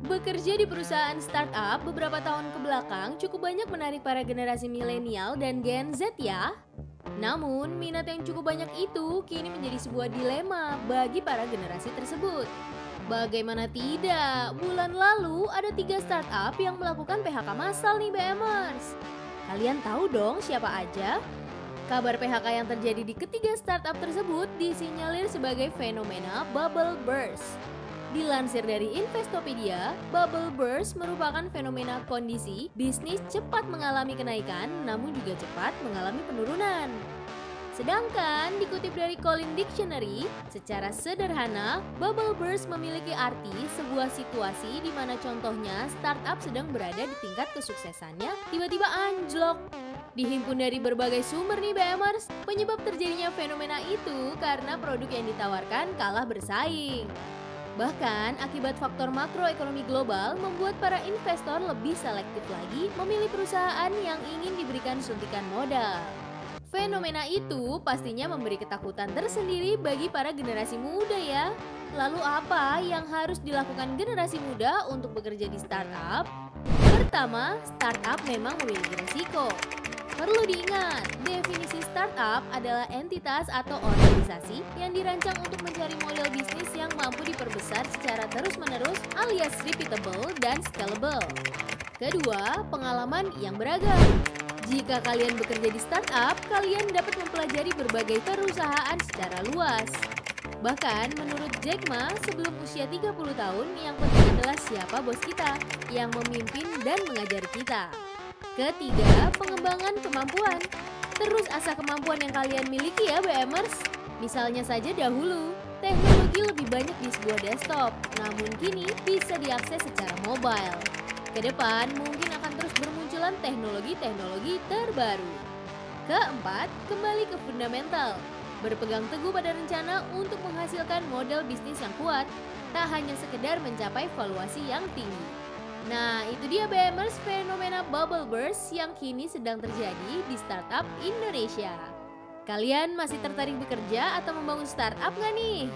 Bekerja di perusahaan startup beberapa tahun ke belakang cukup banyak menarik para generasi milenial dan Gen Z ya. Namun, minat yang cukup banyak itu kini menjadi sebuah dilema bagi para generasi tersebut. Bagaimana tidak, bulan lalu ada 3 startup yang melakukan PHK massal nih BMers. Kalian tahu dong siapa aja? Kabar PHK yang terjadi di ketiga startup tersebut disinyalir sebagai fenomena bubble burst. Dilansir dari Investopedia, bubble burst merupakan fenomena kondisi bisnis cepat mengalami kenaikan namun juga cepat mengalami penurunan. Sedangkan dikutip dari Collins Dictionary, secara sederhana, bubble burst memiliki arti sebuah situasi di mana contohnya startup sedang berada di tingkat kesuksesannya tiba-tiba anjlok. Dihimpun dari berbagai sumber nih BMers, penyebab terjadinya fenomena itu karena produk yang ditawarkan kalah bersaing. Bahkan akibat faktor makroekonomi global membuat para investor lebih selektif lagi memilih perusahaan yang ingin diberikan suntikan modal. Fenomena itu pastinya memberi ketakutan tersendiri bagi para generasi muda ya. Lalu apa yang harus dilakukan generasi muda untuk bekerja di startup? Pertama, startup memang memiliki risiko. Perlu diingat, definisi startup adalah entitas atau organisasi yang dirancang untuk mencari model bisnis yang mampu diperbesar secara terus-menerus alias repeatable dan scalable. Kedua, pengalaman yang beragam. Jika kalian bekerja di startup, kalian dapat mempelajari berbagai perusahaan secara luas. Bahkan menurut Jack Ma, sebelum usia 30 tahun, yang penting adalah siapa bos kita yang memimpin dan mengajari kita. Ketiga, pengembangan kemampuan. Terus asah kemampuan yang kalian miliki ya BMers. Misalnya saja dahulu, teknologi lebih banyak di sebuah desktop, namun kini bisa diakses secara mobile. Kedepan mungkin akan terus bermunculan teknologi-teknologi terbaru. Keempat, kembali ke fundamental. Berpegang teguh pada rencana untuk menghasilkan model bisnis yang kuat, tak hanya sekedar mencapai valuasi yang tinggi. Nah, itu dia BMers fenomena bubble burst yang kini sedang terjadi di startup Indonesia. Kalian masih tertarik bekerja atau membangun startup nggak nih?